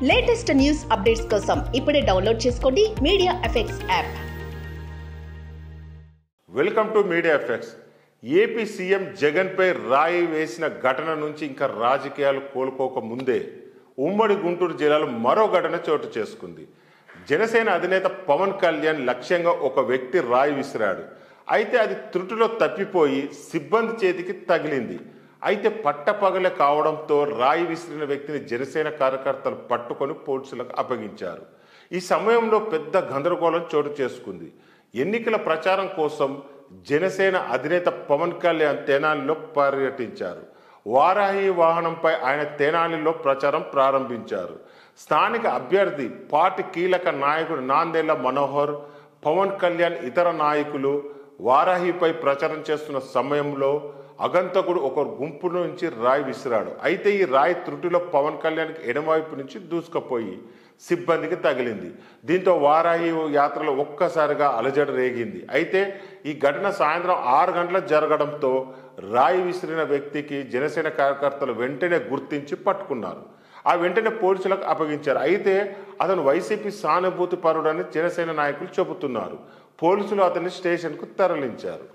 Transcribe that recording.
Latest news updates కోసం ఇప్పుడే download చేసుకోండి media effects app. Welcome to media effects. AP CM Jagan పై రాయి వేసిన ఘటన నుంచి ఇంకా రాజకీయాలు కోలుకోక ముందే ఉమ్మడి గుంటూరు జిల్లాలో మరో ఘటన చోటు చేసుకుంది. జనసేన అధినేత పవన్ కళ్యాణ్ లక్ష్యంగా ఒక వ్యక్తి రాయి విసిరాడు. అయితే అది త్రుటిలో తప్పిపోయి సిబ్బంది చేతికి తగిలింది. అయితే పట్టపగలే కావడంతో రాయి విసిరిన వ్యక్తిని జనసేన కార్యకర్తలు పట్టుకొని పోలీసులకు అప్పగించారు. ఈ సమయంలో పెద్ద గందరగోళం చోటు చేసుకుంది. ఎన్నికల ప్రచారం కోసం జనసేన అధినేత పవన్ కళ్యాణ్ తెనాలిలో పర్యటించారు. వారాహి వాహనంపై ఆయన తెనాలిలో ప్రచారం ప్రారంభించారు. స్థానిక అభ్యర్థి పార్టీ కీలక నాయకుడు నాందేళ్ల మనోహర్, పవన్ కళ్యాణ్ ఇతర నాయకులు వారాహిపై ప్రచారం చేస్తున్న సమయంలో అగంతకుడు ఒక గుంపు నుంచి రాయి విసిరాడు. అయితే ఈ రాయి త్రుటిలో పవన్ కళ్యాణ్కి ఎడమవైపు నుంచి దూసుకుపోయి సిబ్బందికి తగిలింది. దీంతో వారాహి యాత్రలో ఒక్కసారిగా అలజడి రేగింది. అయితే ఈ ఘటన సాయంత్రం 6 గంటలకు జరగడంతో రాయి విసిరిన వ్యక్తికి జనసేన కార్యకర్తలు వెంటనే గుర్తించి పట్టుకున్నారు. ఆ వెంటనే పోలీసులకు అప్పగించారు. అయితే అతను వైసీపీ సానుభూతి పరుడని జనసేన నాయకులు చెబుతున్నారు. పోలీసులు అతన్ని స్టేషన్కు తరలించారు.